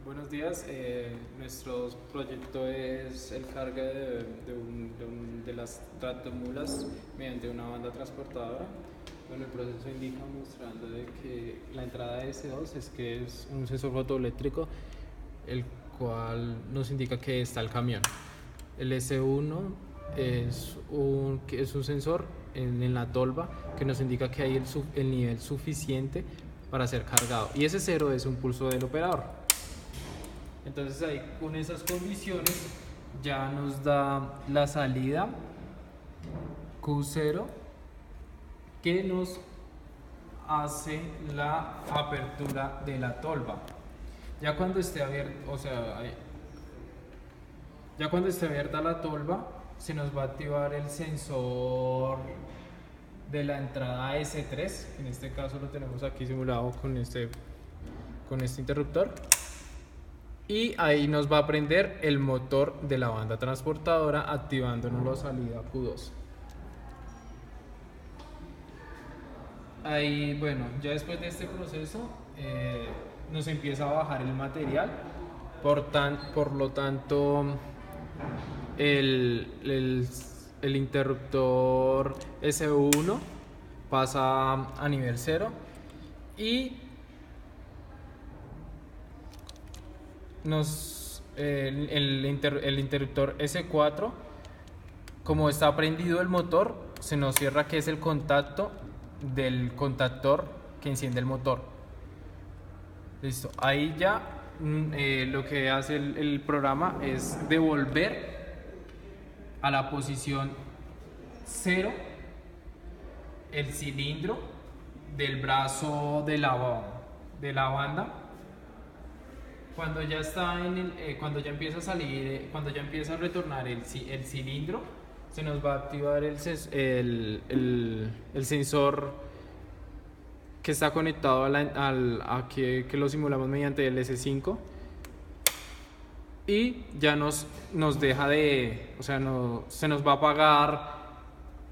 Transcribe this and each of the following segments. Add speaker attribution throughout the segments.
Speaker 1: Buenos días. Nuestro proyecto es el cargue de las tractomulas mediante una banda transportadora. Bueno, el proceso indica mostrando de que la entrada de S2 es un sensor fotoeléctrico, el cual nos indica que está el camión. El S1 es un sensor en la tolva que nos indica que hay el nivel suficiente para ser cargado. Y ese 0 es un pulso del operador. Entonces ahí con esas condiciones ya nos da la salida Q0 que nos hace la apertura de la tolva. Ya cuando esté abierta, ya cuando esté abierta la tolva, se nos va a activar el sensor de la entrada S3, que en este caso lo tenemos aquí simulado con este interruptor. Y ahí nos va a prender el motor de la banda transportadora, activándonos la salida Q2. Ahí, bueno, ya después de este proceso nos empieza a bajar el material. Por lo tanto, el interruptor S1 pasa a nivel 0 y el interruptor S4, como está prendido el motor, se nos cierra, que es el contacto del contactor que enciende el motor. Listo, ahí ya lo que hace el programa es devolver a la posición 0 el cilindro del brazo de la banda. Cuando ya está cuando ya empieza a salir, cuando ya empieza a retornar el cilindro, se nos va a activar el sensor que está conectado que lo simulamos mediante el S5, y ya nos deja se nos va a apagar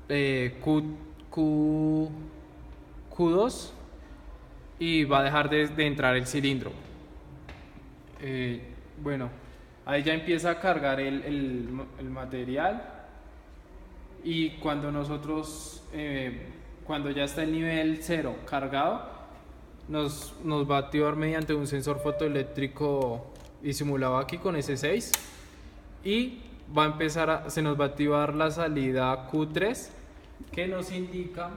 Speaker 1: Q2 y va a dejar de entrar el cilindro. Bueno, ahí ya empieza a cargar el material, y cuando cuando ya está el nivel 0 cargado, nos va a activar mediante un sensor fotoeléctrico y simulado aquí con S6, y se nos va a activar la salida Q3, que nos indica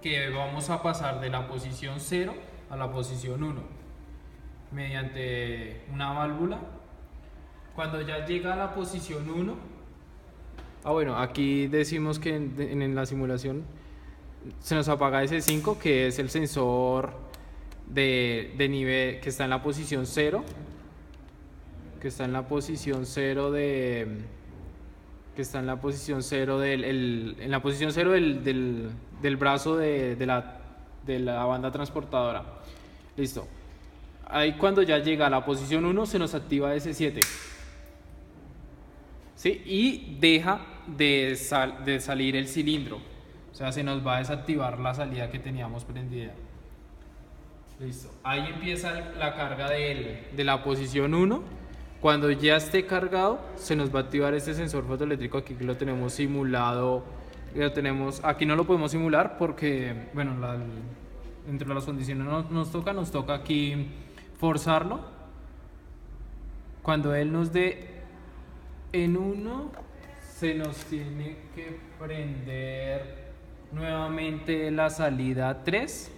Speaker 1: que vamos a pasar de la posición 0 a la posición 1 mediante una válvula. Cuando ya llega a la posición 1, bueno, aquí decimos que en la simulación se nos apaga S5, que es el sensor de nivel que está en la posición 0, que está en la posición 0 del brazo de la banda transportadora. Listo. Ahí cuando ya llega a la posición 1 se nos activa S7, ¿sí? Y deja de salir el cilindro, o sea, se nos va a desactivar la salida que teníamos prendida. Listo. Ahí empieza la carga de la posición 1. Cuando ya esté cargado, se nos va a activar este sensor fotoeléctrico aquí, que lo tenemos simulado. Aquí no lo podemos simular porque, bueno, entre las condiciones nos toca aquí forzarlo. Cuando él nos dé en 1, se nos tiene que prender nuevamente la salida 3,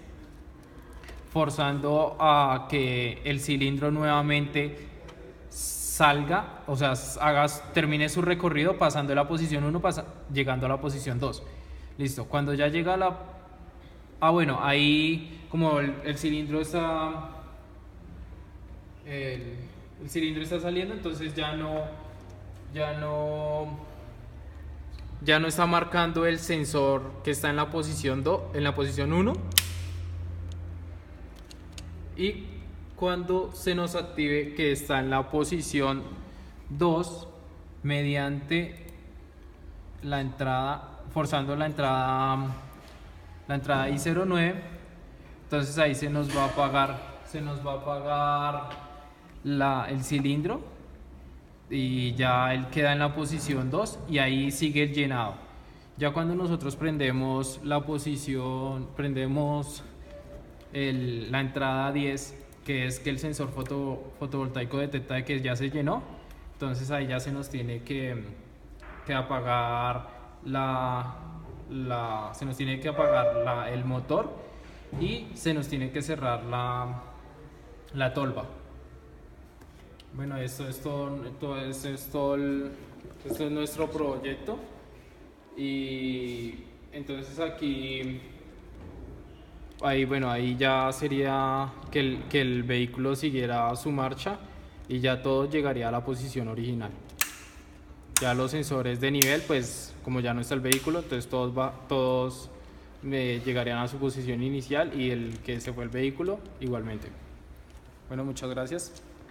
Speaker 1: forzando a que el cilindro nuevamente salga, o sea, termine su recorrido pasando de la posición 1, llegando a la posición 2. Listo, cuando ya llega a la... bueno, ahí como el cilindro está... El cilindro está saliendo, entonces ya no está marcando el sensor que está en la posición 1. Y cuando se nos active que está en la posición 2, mediante la entrada, forzando la entrada I09, entonces ahí se nos va a apagar el cilindro y ya él queda en la posición 2 y ahí sigue el llenado. Ya cuando nosotros prendemos la posición, prendemos la entrada 10, que es que el sensor fotovoltaico detecta de que ya se llenó, entonces ahí ya se nos tiene que apagar se nos tiene que apagar el motor y se nos tiene que cerrar la tolva. Bueno, esto es esto es nuestro proyecto y entonces aquí, ahí bueno, ahí ya sería que el vehículo siguiera su marcha y ya todo llegaría a la posición original. Ya los sensores de nivel, pues como ya no está el vehículo, entonces todos llegarían a su posición inicial y el que se fue el vehículo igualmente. Bueno, muchas gracias.